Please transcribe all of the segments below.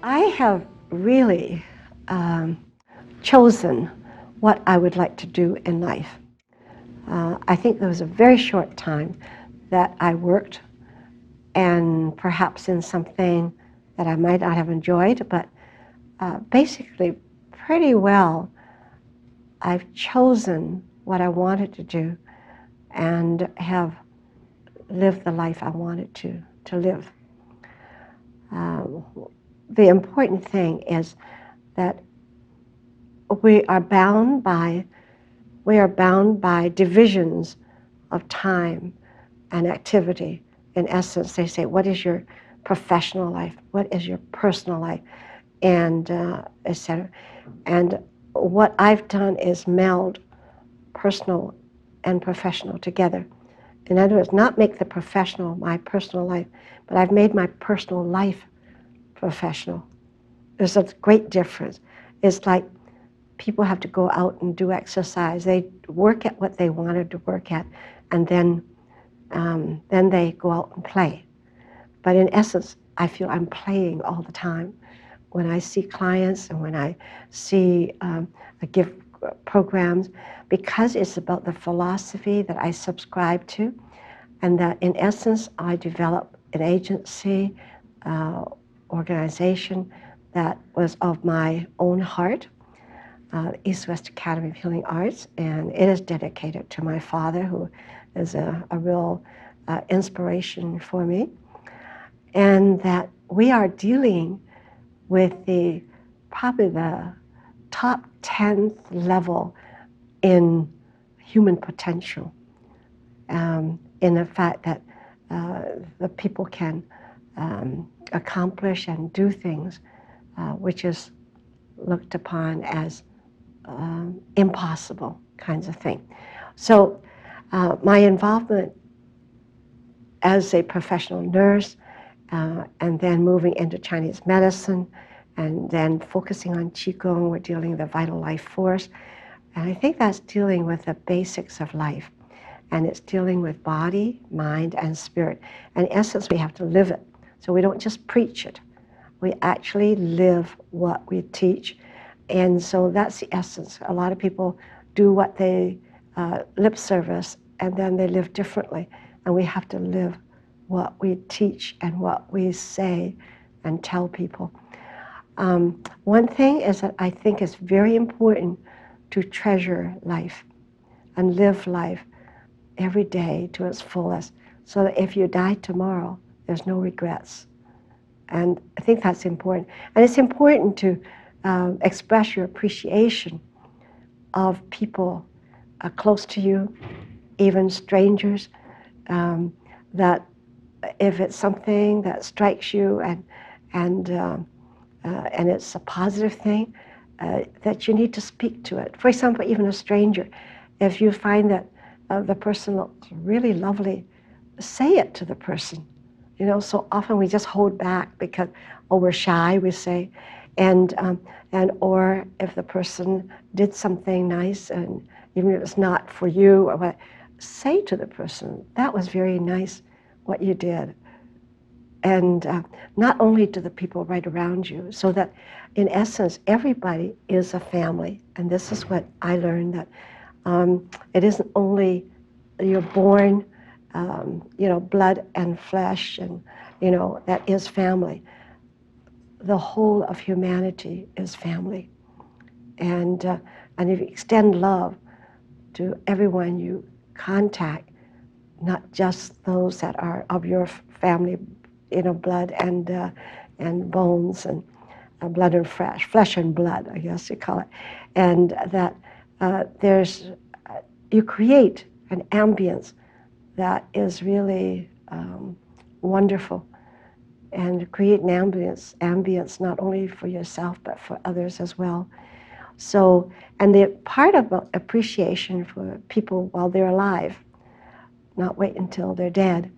I have really chosen what I would like to do in life. I think there was a very short time that I worked, and perhaps in something that I might not have enjoyed, but basically pretty well I've chosen what I wanted to do and have lived the life I wanted to live. Um, the important thing is that we are bound by divisions of time and activity. In essence, they say, what is your professional life? What is your personal life? And etc. And what I've done is meld personal and professional together. In other words, not make the professional my personal life, but I've made my personal life professional. There's a great difference. It's like people have to go out and do exercise. They work at what they wanted to work at, and then they go out and play. But in essence, I feel I'm playing all the time. When I see clients and when I see I give programs, because it's about the philosophy that I subscribe to, and that in essence I developed an agency, organization that was of my own heart, East-West Academy of Healing Arts, and it is dedicated to my father, who is a real inspiration for me, and that we are dealing with probably the top 10th level in human potential, in the fact that the people can accomplish and do things which is looked upon as impossible kinds of thing. So my involvement as a professional nurse, and then moving into Chinese medicine, and then focusing on Qigong, we're dealing with the vital life force. And I think that's dealing with the basics of life. And it's dealing with body, mind, and spirit. And in essence, we have to live it. So we don't just preach it. We actually live what we teach. And so that's the essence. A lot of people do what they lip service, and then they live differently. And we have to live what we teach and what we say and tell people. One thing is that I think it's very important to treasure life and live life every day to its fullest, so that if you die tomorrow, there's no regrets. And I think that's important. And it's important to express your appreciation of people close to you, even strangers, that if it's something that strikes you and it's a positive thing, that you need to speak to it. For example, even a stranger, if you find that the person looks really lovely, say it to the person. You know, so often we just hold back because, oh, we're shy, we say, and or if the person did something nice, and even if it's not for you or what, say to the person, that was very nice what you did. And not only to the people right around you, so that in essence, everybody is a family. And this is what I learned, that it isn't only you're born, blood and flesh, and, that is family. The whole of humanity is family. And if you extend love to everyone you contact, not just those that are of your family, blood and bones, and blood and flesh and blood, I guess you call it, and that you create an ambience that is really wonderful, and create an ambience not only for yourself but for others as well. So, and the part about appreciation for people while they're alive, not wait until they're dead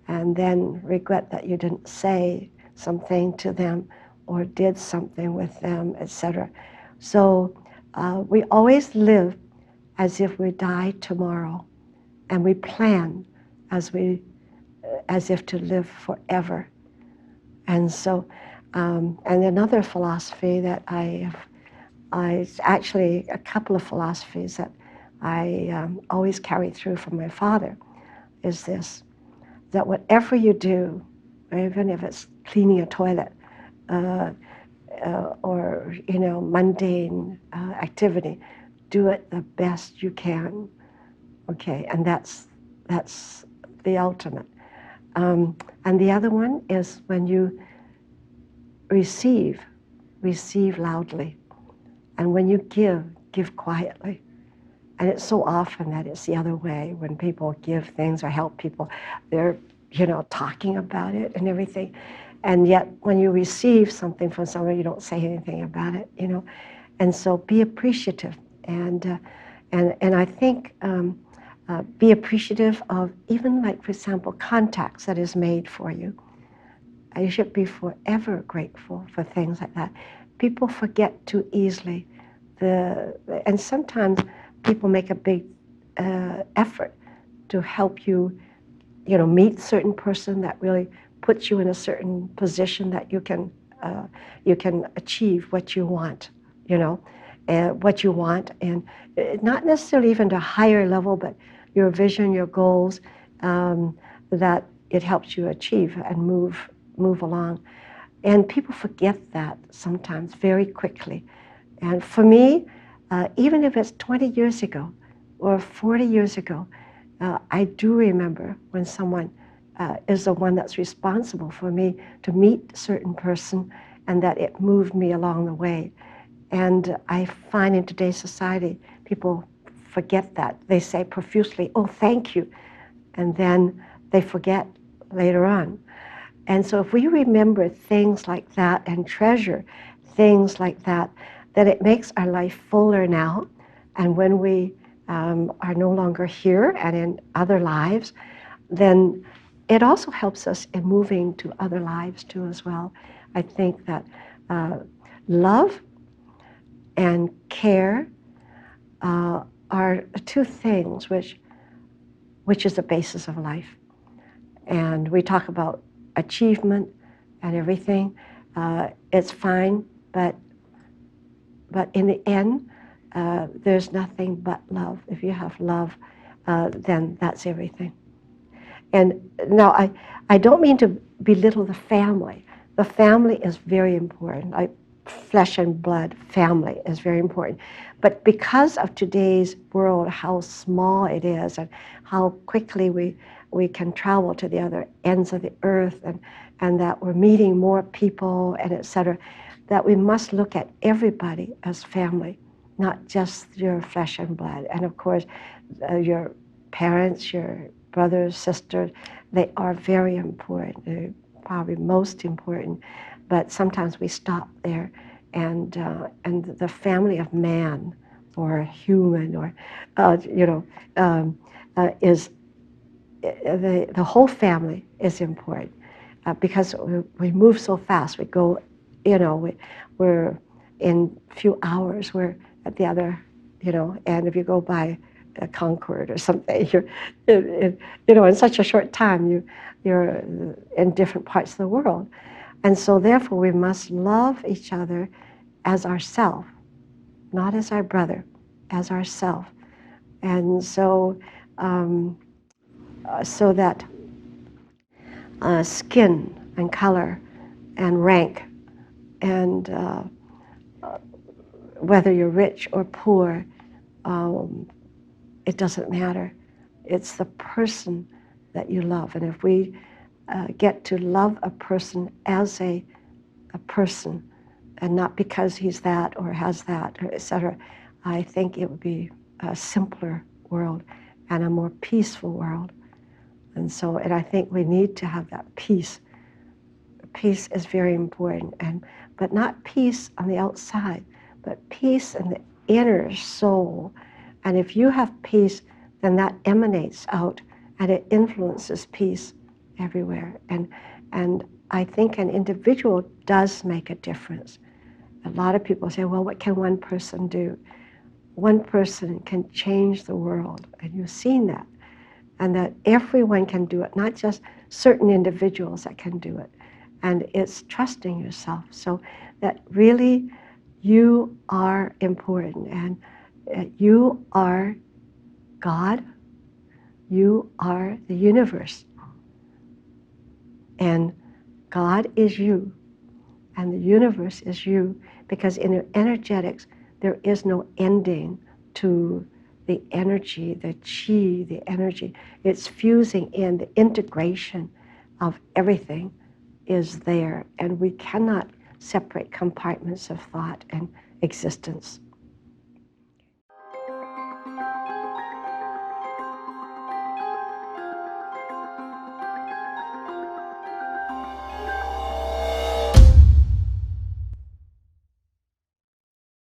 and then regret that you didn't say something to them or did something with them, etc. So we always live as if we die tomorrow, and we plan as if to live forever. And so And another philosophy that it's actually a couple of philosophies that I always carry through from my father, is this, that whatever you do, even if it's cleaning a toilet, or mundane activity, do it the best you can. Okay, and that's the ultimate. And the other one is when you receive loudly, and when you give quietly. And it's so often that it's the other way. When people give things or help people, they're talking about it and everything. And yet when you receive something from someone, you don't say anything about it, And so be appreciative. And I think be appreciative of even, like, for example, contacts that is made for you. You should be forever grateful for things like that. People forget too easily. And sometimes people make a big effort to help you, meet a certain person that really puts you in a certain position that you can achieve what you want, and not necessarily even to a higher level, but your vision, your goals, that it helps you achieve and move along. And people forget that sometimes very quickly. And for me, even if it's 20 years ago or 40 years ago, I do remember when someone is the one that's responsible for me to meet a certain person, and that it moved me along the way. And I find in today's society, people forget that. They say profusely, "Oh, thank you," and then they forget later on. And so if we remember things like that and treasure things like that, then it makes our life fuller now. And when we are no longer here and in other lives, then it also helps us in moving to other lives too as well. I think that love and care are two things which is the basis of life. And we talk about achievement and everything. It's fine, but in the end, there's nothing but love. If you have love, then that's everything. And now I don't mean to belittle the family. The family is very important. Like flesh and blood family is very important. But because of today's world, how small it is and how quickly we can travel to the other ends of the earth, and that we're meeting more people and et cetera, that we must look at everybody as family, not just your flesh and blood. And of course, your parents, your brothers, sisters, they are very important. They're probably most important, but sometimes we stop there. And the family of man or human or, is the whole family is important, because we move so fast. We go, we're in a few hours, we're at the other, and if you go by Concord or something, you're, in such a short time, you're in different parts of the world. And so therefore we must love each other as ourself, not as our brother, as ourself. And so, so that skin and color and rank and whether you're rich or poor, it doesn't matter. It's the person that you love. And if we get to love a person as a person, and not because he's that or has that, or et cetera, I think it would be a simpler world and a more peaceful world. And I think we need to have that peace. Peace is very important, but not peace on the outside, but peace in the inner soul. And if you have peace, then that emanates out and it influences peace everywhere. And I think an individual does make a difference. A lot of people say, well, what can one person do? One person can change the world, and you've seen that. And that everyone can do it, not just certain individuals that can do it. And it's trusting yourself. So that really you are important, and you are God, you are the universe. And God is you, and the universe is you, because in your energetics, there is no ending to the energy, the chi, the energy. It's fusing in, the integration of everything is there, and we cannot separate compartments of thought and existence.